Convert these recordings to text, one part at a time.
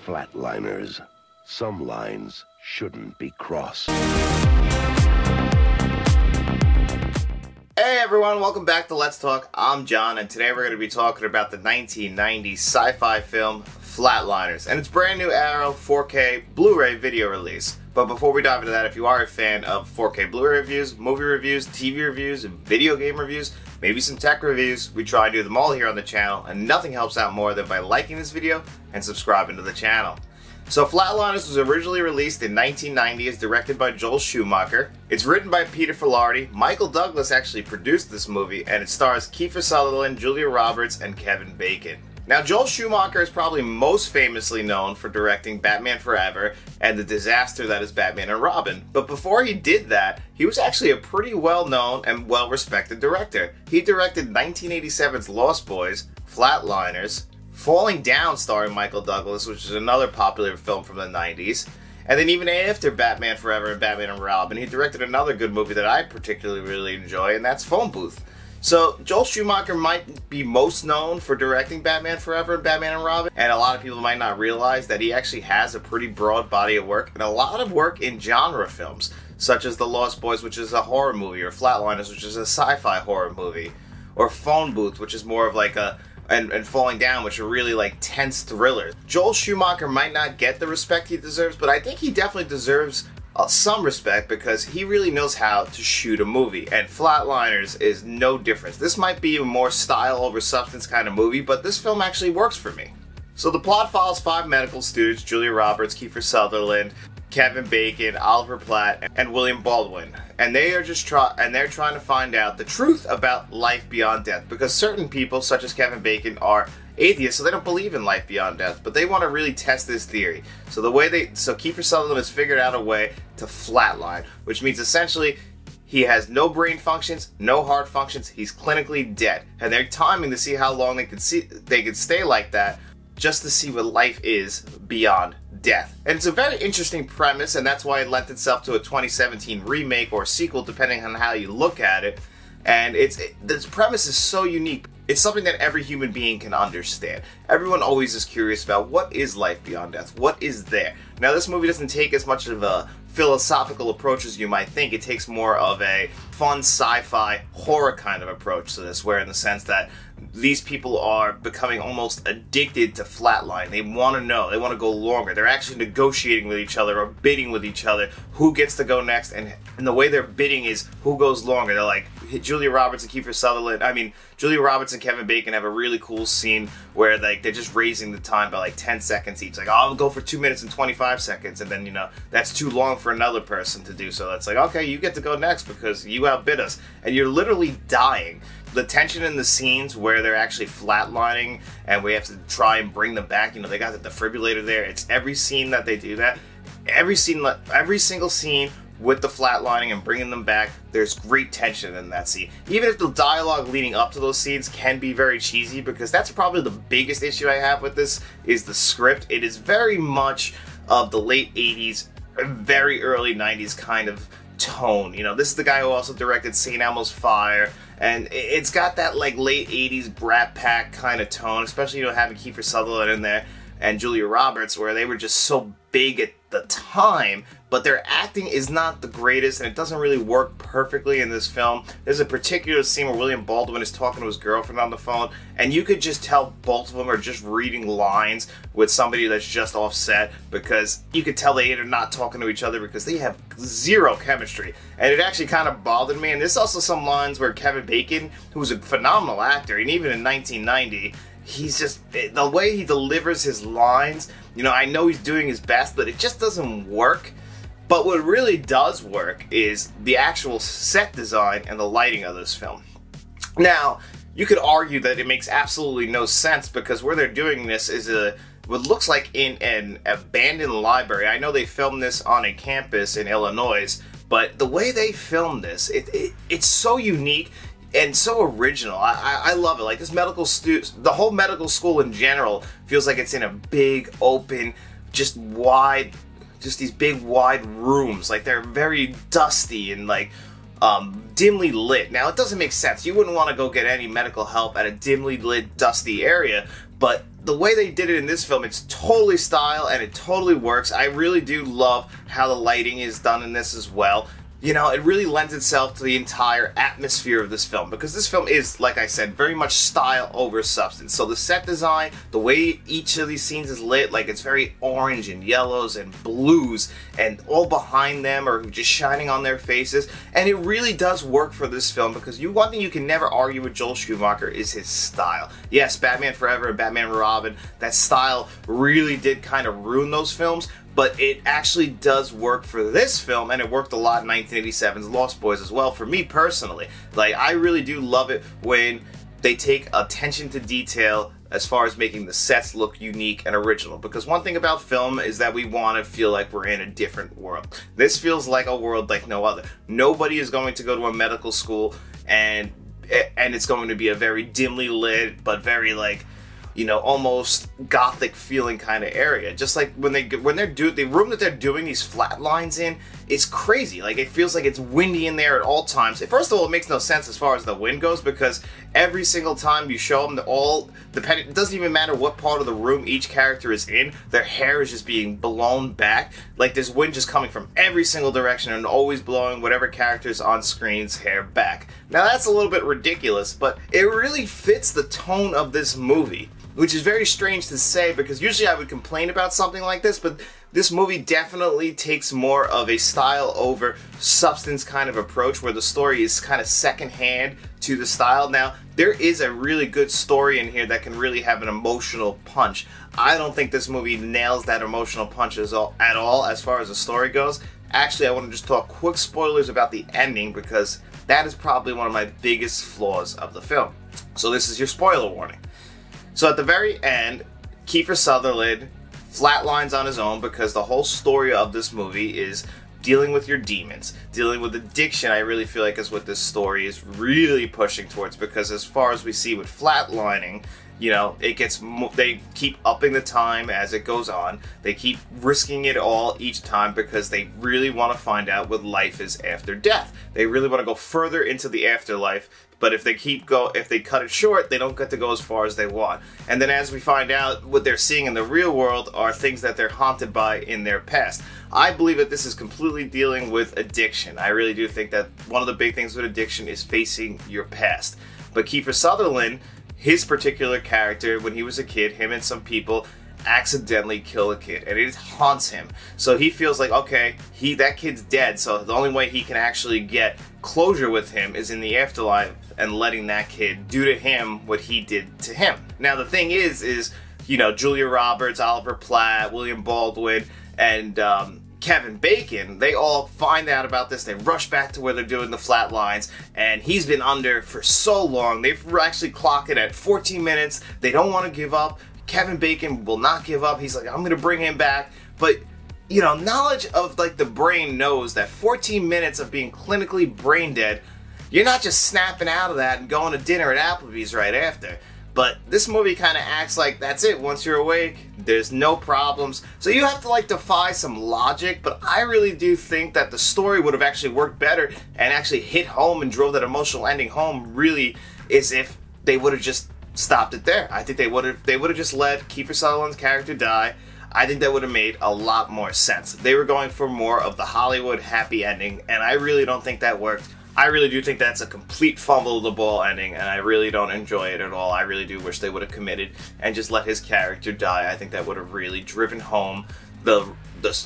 Flatliners. Some lines shouldn't be crossed. Hey everyone, welcome back to Let's Talk. I'm John, and today we're going to be talking about the 1990 sci-fi film Flatliners and its brand new Arrow 4K Blu-ray video release. But before we dive into that, if you are a fan of 4K Blu-ray reviews, movie reviews, TV reviews, video game reviews, maybe some tech reviews, we try and do them all here on the channel, and nothing helps out more than by liking this video and subscribing to the channel. So Flatliners was originally released in 1990, is directed by Joel Schumacher. It's written by Peter Filardi. Michael Douglas actually produced this movie, and it stars Kiefer Sutherland, Julia Roberts, and Kevin Bacon. Now, Joel Schumacher is probably most famously known for directing Batman Forever and the disaster that is Batman and Robin. But before he did that, he was actually a pretty well-known and well-respected director. He directed 1987's Lost Boys, Flatliners, Falling Down starring Michael Douglas, which is another popular film from the 90s. And then even after Batman Forever and Batman and Robin, he directed another good movie that I particularly really enjoy, and that's Phone Booth. So Joel Schumacher might be most known for directing Batman Forever and Batman and Robin, and a lot of people might not realize that he actually has a pretty broad body of work, and a lot of work in genre films, such as The Lost Boys, which is a horror movie, or Flatliners, which is a sci-fi horror movie, or Phone Booth, which is more of like a and Falling Down, which are really like tense thrillers. Joel Schumacher might not get the respect he deserves, but I think he definitely deserves some respect because he really knows how to shoot a movie, and Flatliners is no different. This might be a more style over substance kind of movie, but this film actually works for me. So the plot follows 5 medical students, Julia Roberts, Kiefer Sutherland, Kevin Bacon, Oliver Platt, and William Baldwin, and they are they're trying to find out the truth about life beyond death, because certain people, such as Kevin Bacon, are atheists, so they don't believe in life beyond death, but they want to really test this theory. So Kiefer Sutherland has figured out a way to flatline, which means essentially he has no brain functions, no heart functions, he's clinically dead, and they're timing to see how long they could stay like that, just to see what life is beyond death. And it's a very interesting premise, and that's why it lent itself to a 2017 remake or sequel, depending on how you look at it. And this premise is so unique. It's something that every human being can understand. Everyone always is curious about what is life beyond death? What is there? Now, this movie doesn't take as much of a philosophical approach as you might think. It takes more of a fun sci-fi horror kind of approach to this, where in the sense that these people are becoming almost addicted to flatline. They want to know. They want to go longer. They're actually negotiating with each other or bidding with each other who gets to go next, and the way they're bidding is who goes longer. They're like, Julia Roberts and Julia Roberts and Kevin Bacon have a really cool scene where they're just raising the time by like 10 seconds each. Like, oh, I'll go for 2 minutes and 25 seconds, and then, that's too long for another person to do. So it's like, okay, you get to go next because you outbid us. And you're literally dying. The tension in the scenes where they're actually flatlining and we have to try and bring them back, they got the defibrillator there. It's every scene that they do that. Every single scene with the flatlining and bringing them back, there's great tension in that scene. Even if the dialogue leading up to those scenes can be very cheesy, because that's probably the biggest issue I have with this, is the script. It is very much of the late 80s, very early 90s kind of tone. This is the guy who also directed St. Elmo's Fire, and it's got that like late 80s Brat Pack kind of tone, especially having Kiefer Sutherland in there and Julia Roberts, where they were just so big at the time, but their acting is not the greatest, and it doesn't really work perfectly in this film. There's a particular scene where William Baldwin is talking to his girlfriend on the phone, and you could just tell both of them are just reading lines with somebody that's just offset, because you could tell they are not talking to each other because they have zero chemistry. And it actually kind of bothered me. And there's also some lines where Kevin Bacon, who's a phenomenal actor, and even in 1990, he's just, the way he delivers his lines, I know he's doing his best, but it just doesn't work. But what really does work is the actual set design and the lighting of this film. Now, you could argue that it makes absolutely no sense, because where they're doing this is what looks like in an abandoned library. I know they filmed this on a campus in Illinois, but the way they filmed this, it's so unique and so original. I love it. Like, this the whole medical school in general feels like it's in a big, open, just these big, wide rooms. Like, they're very dusty and like dimly lit. Now, it doesn't make sense. You wouldn't want to go get any medical help at a dimly lit, dusty area, but the way they did it in this film, it's totally style and it totally works. I really do love how the lighting is done in this as well. You know, it really lends itself to the entire atmosphere of this film, because this film is, like I said, very much style over substance. So the set design, the way each of these scenes is lit, like it's very orange and yellows and blues, and all behind them are just shining on their faces, and it really does work for this film, because one thing you can never argue with Joel Schumacher is his style. Yes, Batman Forever and Batman and Robin, that style really did kind of ruin those films, but it actually does work for this film, and it worked a lot in 1987's Lost Boys as well, for me personally. Like, I really do love it when they take attention to detail as far as making the sets look unique and original, because one thing about film is that we want to feel like we're in a different world. This feels like a world like no other. Nobody is going to go to a medical school and it's going to be a very dimly lit, but very, like, you know, almost gothic feeling kind of area. Just like when they're the room that they're doing these flat lines in, it's crazy. Like, it feels like it's windy in there at all times. First of all, it makes no sense as far as the wind goes, because every single time you show them, it doesn't even matter what part of the room each character is in, their hair is just being blown back. Like, there's wind just coming from every single direction and always blowing whatever character's on screen's hair back. Now, that's a little bit ridiculous, but it really fits the tone of this movie, which is very strange to say, because usually I would complain about something like this, but this movie definitely takes more of a style over substance kind of approach, where the story is kind of secondhand to the style. Now, there is a really good story in here that can really have an emotional punch. I don't think this movie nails that emotional punch at all as far as the story goes. Actually, I want to just talk quick spoilers about the ending, because that is probably one of my biggest flaws of the film. So this is your spoiler warning. So at the very end, Kiefer Sutherland flatlines on his own, because the whole story of this movie is dealing with your demons, dealing with addiction. I really feel like is what this story is really pushing towards, because as far as we see with flatlining, you know, they keep upping the time as it goes on. They keep risking it all each time, because they really want to find out what life is after death. They really want to go further into the afterlife. But if they cut it short, they don't get to go as far as they want. And then as we find out, what they're seeing in the real world are things that they're haunted by in their past. I believe that this is completely dealing with addiction. I really do think that one of the big things with addiction is facing your past. But Kiefer Sutherland, his particular character, when he was a kid, him and some people accidentally kill a kid, and it haunts him. So he feels like, okay, that kid's dead, so the only way he can actually get closure with him is in the afterlife and letting that kid do to him what he did to him. Now, the thing is, you know, Julia Roberts, Oliver Platt, William Baldwin, and Kevin Bacon, they all find out about this. They rush back to where they're doing the flat lines, and he's been under for so long. They've actually clocked it at 14 minutes. They don't want to give up. Kevin Bacon will not give up. He's like, I'm going to bring him back. But, you know, knowledge of, like, the brain knows that 14 minutes of being clinically brain dead, you're not just snapping out of that and going to dinner at Applebee's right after. But this movie kind of acts like that's it. Once you're awake, there's no problems. So you have to, like, defy some logic, but I really do think that the story would have actually worked better and actually hit home and drove that emotional ending home, really, is if they would have just stopped it there. I think they would have just let Kiefer Sutherland's character die. I think that would have made a lot more sense. They were going for more of the Hollywood happy ending, and I really don't think that worked. I really do think that's a complete fumble of the ball ending, and I really don't enjoy it at all. I really do wish they would have committed and just let his character die. I think that would have really driven home the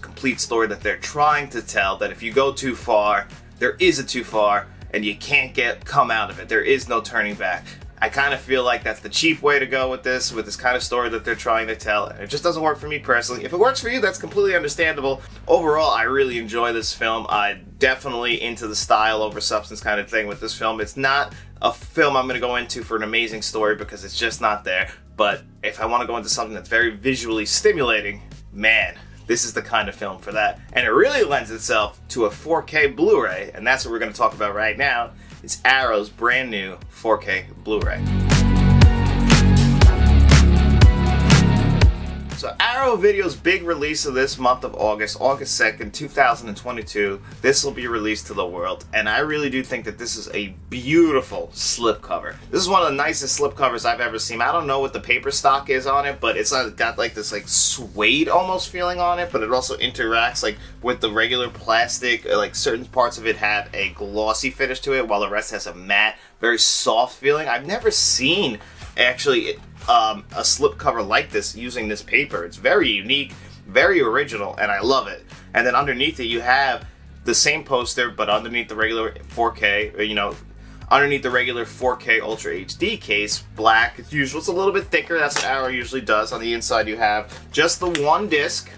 complete story that they're trying to tell, that if you go too far, there is a too far, and you can't come out of it. There is no turning back. I kind of feel like that's the cheap way to go with this kind of story that they're trying to tell, and it just doesn't work for me personally. If it works for you, that's completely understandable. Overall, I really enjoy this film. I'm definitely into the style over substance kind of thing with this film. It's not a film I'm going to go into for an amazing story, because it's just not there. But if I want to go into something that's very visually stimulating, man, this is the kind of film for that. And it really lends itself to a 4K Blu-ray, and that's what we're going to talk about right now. It's Arrow's brand new 4K Blu-ray. So So Arrow Video's big release of this month of August 2nd, 2022. This will be released to the world, and I really do think that this is a beautiful slipcover. This is one of the nicest slipcovers I've ever seen. I don't know what the paper stock is on it, but it's got like this like suede almost feeling on it, but it also interacts like with the regular plastic. Like certain parts of it have a glossy finish to it, while the rest has a matte, very soft feeling. I've never seen actually a slipcover like this using this paper. It's very unique, very original, and I love it. And then underneath it you have the same poster, but underneath the regular 4K, you know, underneath the regular 4K Ultra HD case, black as usual. It's a little bit thicker, that's what Arrow usually does. On the inside you have just the one disc.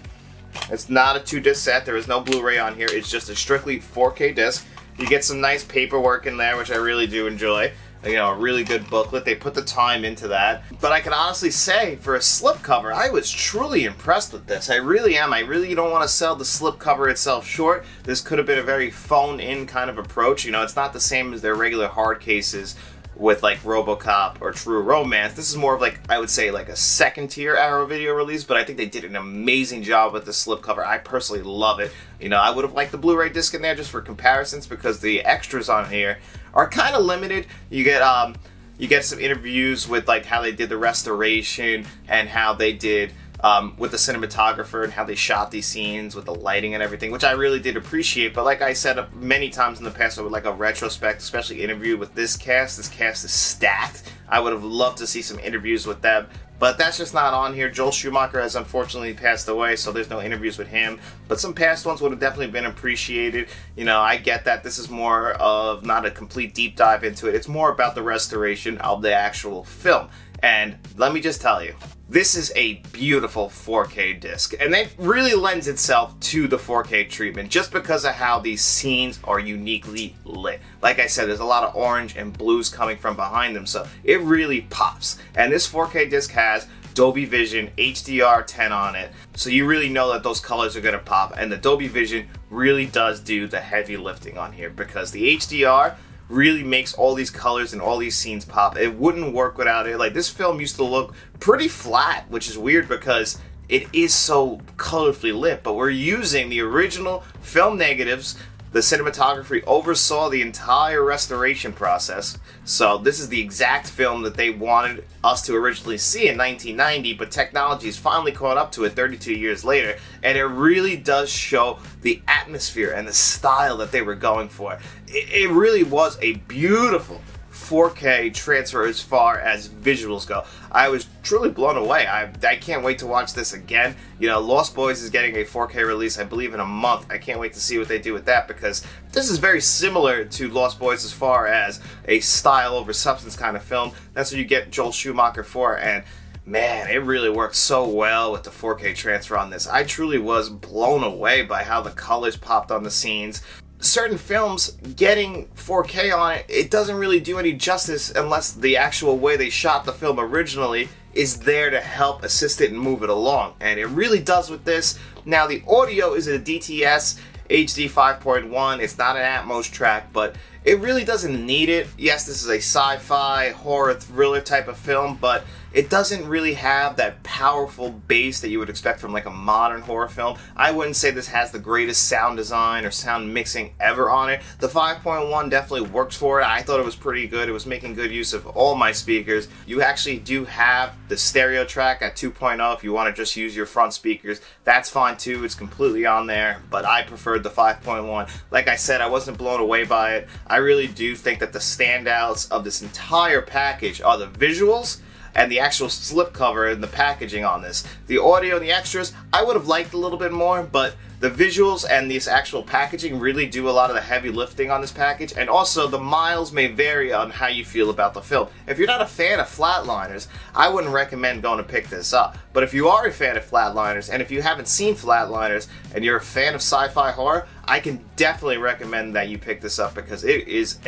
It's not a 2-disc set, there is no Blu-ray on here, it's just a strictly 4K disc. You get some nice paperwork in there, which I really do enjoy. You know, a really good booklet. They put the time into that. But I can honestly say, for a slipcover, I was truly impressed with this. I really am. I really don't want to sell the slipcover itself short. This could have been a very phone-in kind of approach. You know, it's not the same as their regular hard cases with like RoboCop or True Romance. This is more of like, I would say, like a second-tier Arrow Video release, but I think they did an amazing job with the slipcover. I personally love it. You know, I would have liked the Blu-ray disc in there just for comparisons, because the extras on here are kind of limited. You get some interviews with like how they did the restoration and how they did with the cinematographer and how they shot these scenes with the lighting and everything, which I really did appreciate. But like I said many times in the past, I would like a retrospect, especially interview with this cast. This cast is stacked. I would have loved to see some interviews with them, but that's just not on here. Joel Schumacher has unfortunately passed away, so there's no interviews with him. But some past ones would have definitely been appreciated. You know, I get that this is more of not a complete deep dive into it. It's more about the restoration of the actual film. And let me just tell you, this is a beautiful 4K disc, and it really lends itself to the 4K treatment just because of how these scenes are uniquely lit. Like I said, there's a lot of orange and blues coming from behind them, so it really pops. And this 4K disc has Dolby Vision HDR10 on it, so you really know that those colors are going to pop, and the Dolby Vision really does do the heavy lifting on here, because the HDR really makes all these colors and all these scenes pop. It wouldn't work without it. Like, this film used to look pretty flat, which is weird because it is so colorfully lit, but we're using the original film negatives. The cinematography oversaw the entire restoration process, so this is the exact film that they wanted us to originally see in 1990, but technology has finally caught up to it 32 years later, and it really does show the atmosphere and the style that they were going for. It really was a beautiful 4K transfer as far as visuals go. I was truly blown away. I can't wait to watch this again. You know, Lost Boys is getting a 4K release, I believe, in a month. I can't wait to see what they do with that, because this is very similar to Lost Boys as far as a style over substance kind of film. That's what you get Joel Schumacher for, and man, it really worked so well with the 4K transfer on this. I truly was blown away by how the colors popped on the scenes. Certain films getting 4K on it, it doesn't really do any justice unless the actual way they shot the film originally is there to help assist it and move it along, and it really does with this. Now, the audio is a DTS HD 5.1. It's not an Atmos track, but it really doesn't need it. Yes, this is a sci-fi, horror, thriller type of film, but it doesn't really have that powerful bass that you would expect from like a modern horror film. I wouldn't say this has the greatest sound design or sound mixing ever on it. The 5.1 definitely works for it. I thought it was pretty good. It was making good use of all my speakers. You actually do have the stereo track at 2.0 if you want to just use your front speakers. That's fine too. It's completely on there, but I preferred the 5.1. Like I said, I wasn't blown away by it. I really do think that the standouts of this entire package are the visuals and the actual slipcover and the packaging on this. The audio and the extras, I would have liked a little bit more, but the visuals and this actual packaging really do a lot of the heavy lifting on this package, and also the miles may vary on how you feel about the film. If you're not a fan of Flatliners, I wouldn't recommend going to pick this up. But if you are a fan of Flatliners, and if you haven't seen Flatliners, and you're a fan of sci-fi horror, I can definitely recommend that you pick this up, because it is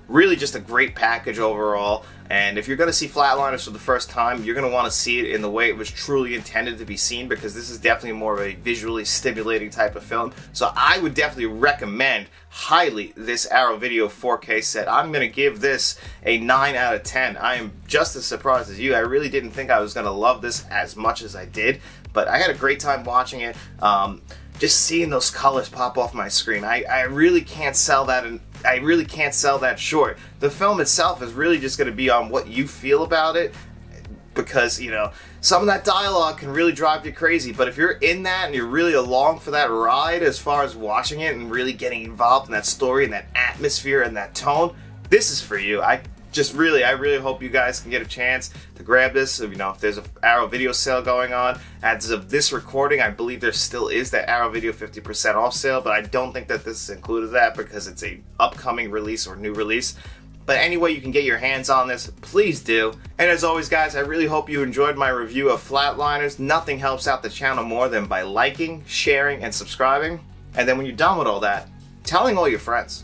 really just a great package overall. And if you're going to see Flatliners for the first time, you're going to want to see it in the way it was truly intended to be seen, because this is definitely more of a visually stimulating type of film. So I would definitely recommend highly this Arrow Video 4K set. I'm going to give this a 9 out of 10. I am just as surprised as you. I really didn't think I was going to love this as much as I did, but I had a great time watching it. Just seeing those colors pop off my screen, I really can't sell that, and I really can't sell that short. The film itself is really just going to be on what you feel about it, because, you know, some of that dialogue can really drive you crazy, but if you're in that and you're really along for that ride as far as watching it and really getting involved in that story and that atmosphere and that tone, this is for you. I really hope you guys can get a chance to grab this. You know, if there's an Arrow Video sale going on, as of this recording, I believe there still is that Arrow Video 50% off sale, but I don't think that this is included that because it's a upcoming release or new release. But anyway, you can get your hands on this, please do. And as always, guys, I really hope you enjoyed my review of Flatliners. Nothing helps out the channel more than by liking, sharing, and subscribing. And then when you're done with all that, telling all your friends.